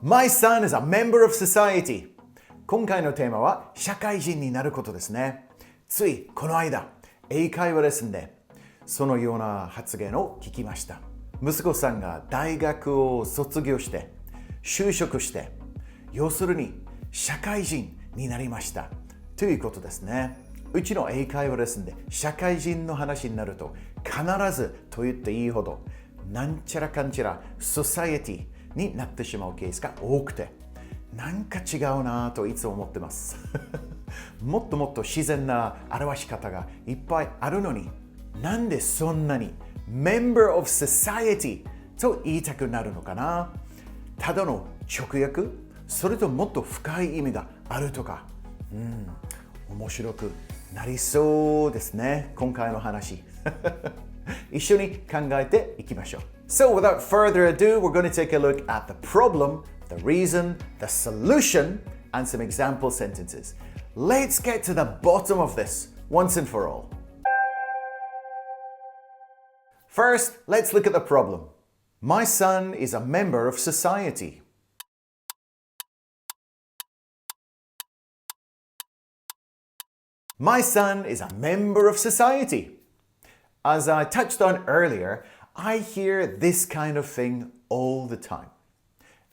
My son is a member of society. 今回のテーマは社会人になることですね。ついこの間、英会話レッスンでそのような発言を聞きました。息子さんが大学を卒業して就職して、要するに社会人になりましたということですね。うちの英会話レッスンで社会人の話になると必ずと言っていいほどなんちゃらかんちゃらソサエティになってしまうケースが多くて、なんか違うなぁといつも思ってますもっともっと自然な表し方がいっぱいあるのに、なんでそんなに Member of Society と言いたくなるのかな。ただの直訳、それともっと深い意味があるとか、面白くなりそうですね、今回の話一緒に考えていきましょう。So without further ado, we're going to take a look at the problem, the reason, the solution, and some example sentences. Let's get to the bottom of this once and for all. First, let's look at the problem. My son is a member of society. My son is a member of society. As I touched on earlier, I hear this kind of thing all the time.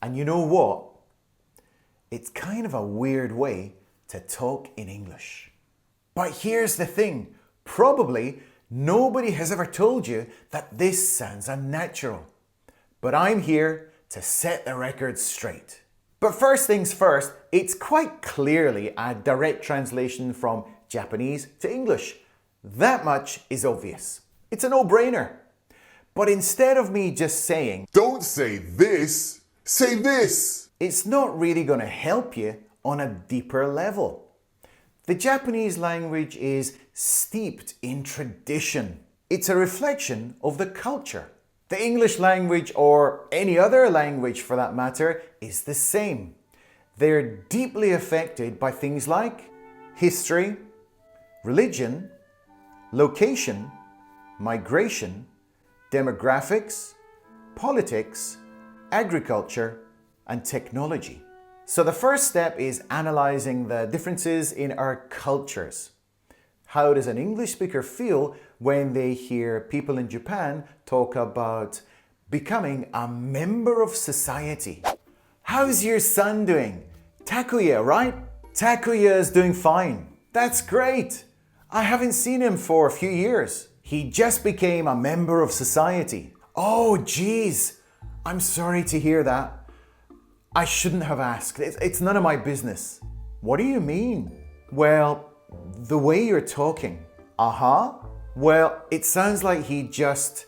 And you know what? It's kind of a weird way to talk in English. But here's the thing. Probably nobody has ever told you that this sounds unnatural. But I'm here to set the record straight. But first things first, it's quite clearly a direct translation from Japanese to English. That much is obvious. It's a no-brainer. But instead of me just saying, "Don't say this, say this," it's not really going to help you on a deeper level. The Japanese language is steeped in tradition. It's a reflection of the culture. The English language, or any other language for that matter, is the same. They're deeply affected by things like history, religion, location, migration, demographics, politics, agriculture, and technology. So the first step is analyzing the differences in our cultures. How does an English speaker feel when they hear people in Japan talk about becoming a member of society? How's your son doing? Takuya, right? Takuya is doing fine. That's great. I haven't seen him for a few years. He just became a member of society. Oh, geez. I'm sorry to hear that. I shouldn't have asked. It's none of my business. What do you mean? Well, the way you're talking. Well, it sounds like he just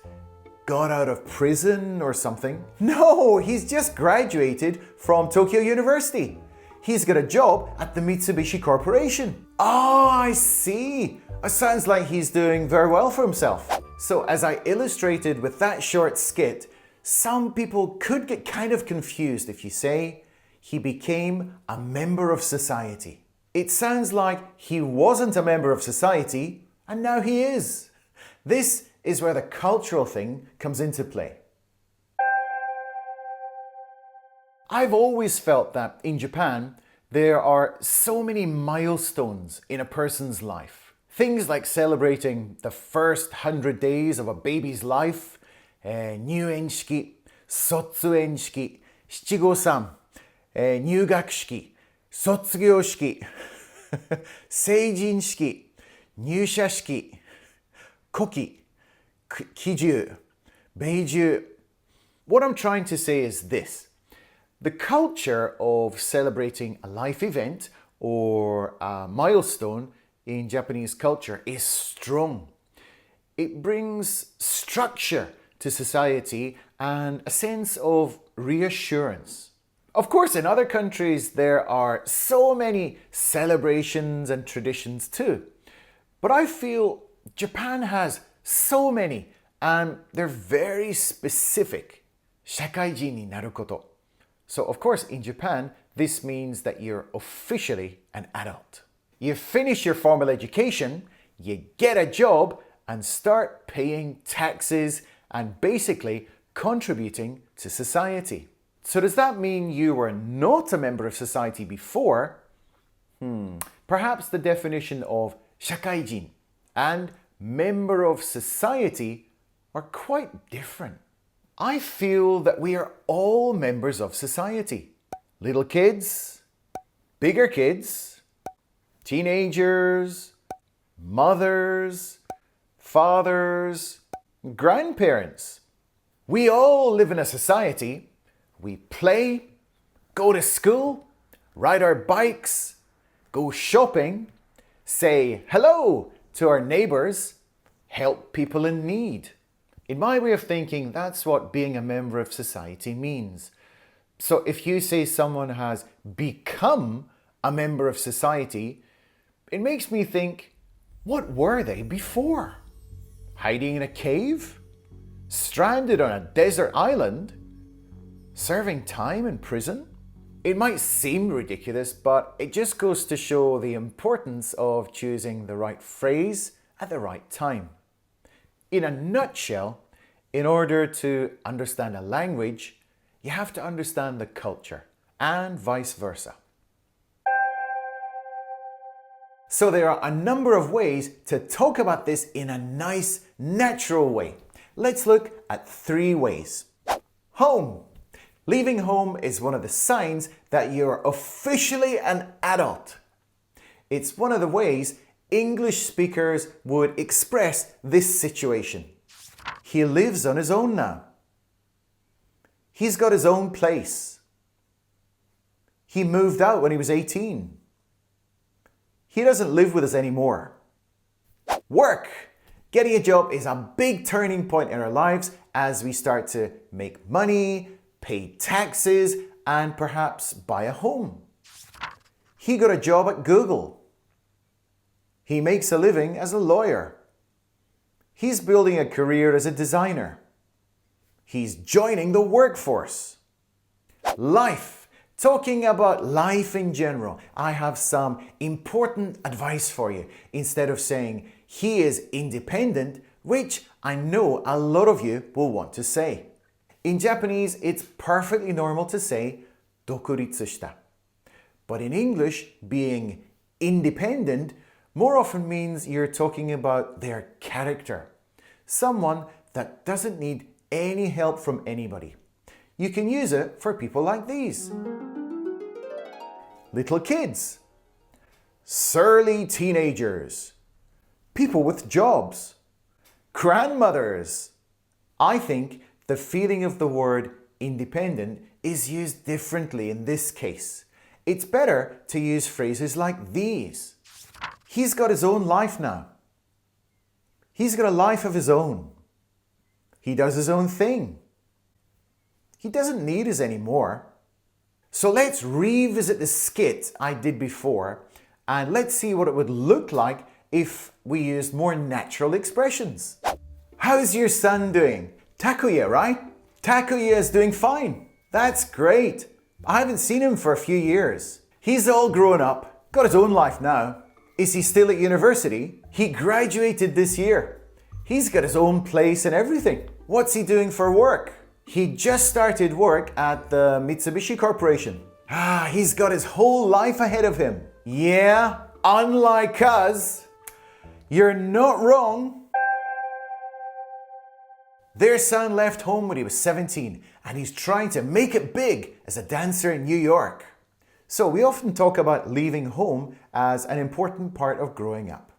got out of prison or something. No, he's just graduated from Tokyo University. He's got a job at the Mitsubishi Corporation. Oh, I see. It sounds like he's doing very well for himself. So as I illustrated with that short skit, some people could get kind of confused if you say he became a member of society. It sounds like he wasn't a member of society and now he is. This is where the cultural thing comes into play. I've always felt that in Japan, there are so many milestones in a person's life. Things like celebrating the first 100 days of a baby's life, 入園式、卒園式、七五三、入学式、卒業式、成人式、入社式、古希、喜寿、米寿。What I'm trying to say is this. The culture of celebrating a life event or a milestone in Japanese culture is strong. It brings structure to society and a sense of reassurance. Of course, in other countries, there are so many celebrations and traditions too. But I feel Japan has so many and they're very specific. 社会人になること。So, of course, in Japan, this means that you're officially an adult. You finish your formal education, you get a job, and start paying taxes and basically contributing to society. So does that mean you were not a member of society before? Perhaps the definition of 社会人 and member of society are quite different. I feel that we are all members of society. Little kids, bigger kids, teenagers, mothers, fathers, grandparents. We all live in a society. We play, go to school, ride our bikes, go shopping, say hello to our neighbors, help people in need. In my way of thinking, that's what being a member of society means. So if you say someone has become a member of society, it makes me think, what were they before? Hiding in a cave? Stranded on a desert island? Serving time in prison? It might seem ridiculous, but it just goes to show the importance of choosing the right phrase at the right time. In a nutshell, in order to understand a language, you have to understand the culture, and vice versa. So there are a number of ways to talk about this in a nice, natural way. Let's look at 3 ways. Home. Leaving home is one of the signs that you're officially an adult. It's one of the ways English speakers would express this situation. He lives on his own now. He's got his own place. He moved out when he was 18. He doesn't live with us anymore. Work. Getting a job is a big turning point in our lives as we start to make money, pay taxes, and perhaps buy a home. He got a job at Google. He makes a living as a lawyer. He's building a career as a designer. He's joining the workforce. Life. Talking about life in general, I have some important advice for you. Instead of saying he is independent, which I know a lot of you will want to say. In Japanese, it's perfectly normal to say 独立した. But in English, being independent more often means you're talking about their character. Someone that doesn't need any help from anybody. You can use it for people like these. Little kids. Surly teenagers. People with jobs. Grandmothers. I think the feeling of the word independent is used differently in this case. It's better to use phrases like these. He's got his own life now. He's got a life of his own. He does his own thing. He doesn't need us anymore. So let's revisit the skit I did before and let's see what it would look like if we used more natural expressions. How's your son doing? Takuya, right? Takuya is doing fine. That's great. I haven't seen him for a few years. He's all grown up, got his own life now. Is he still at university? He graduated this year. He's got his own place and everything. What's he doing for work? He just started work at the Mitsubishi Corporation. He's got his whole life ahead of him. Yeah, unlike us. You're not wrong. Their son left home when he was 17 and he's trying to make it big as a dancer in New York. So we often talk about leaving home as an important part of growing up.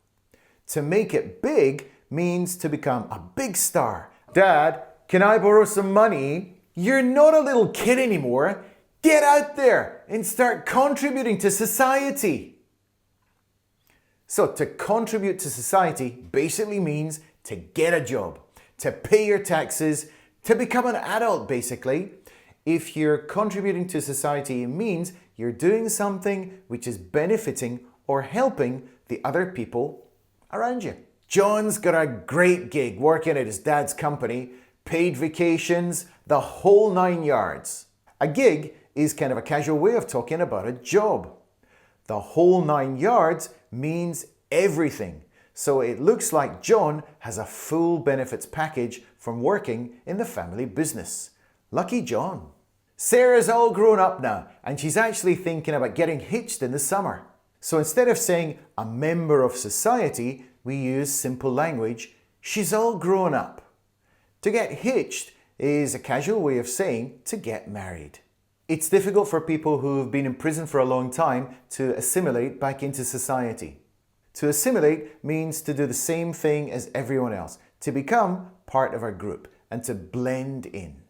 To make it big means to become a big star. Dad, can I borrow some money? You're not a little kid anymore. Get out there and start contributing to society. So to contribute to society basically means to get a job, to pay your taxes, to become an adult basically. If you're contributing to society, it means you're doing something which is benefiting or helping the other people around you. John's got a great gig working at his dad's company, paid vacations, the whole 9 yards. A gig is kind of a casual way of talking about a job. The whole 9 yards means everything. So it looks like John has a full benefits package from working in the family business. Lucky John. Sarah's all grown up now, and she's actually thinking about getting hitched in the summer. So instead of saying a member of society, we use simple language, she's all grown up. To get hitched is a casual way of saying to get married. It's difficult for people who have been in prison for a long time to assimilate back into society. To assimilate means to do the same thing as everyone else, to become part of a group and to blend in.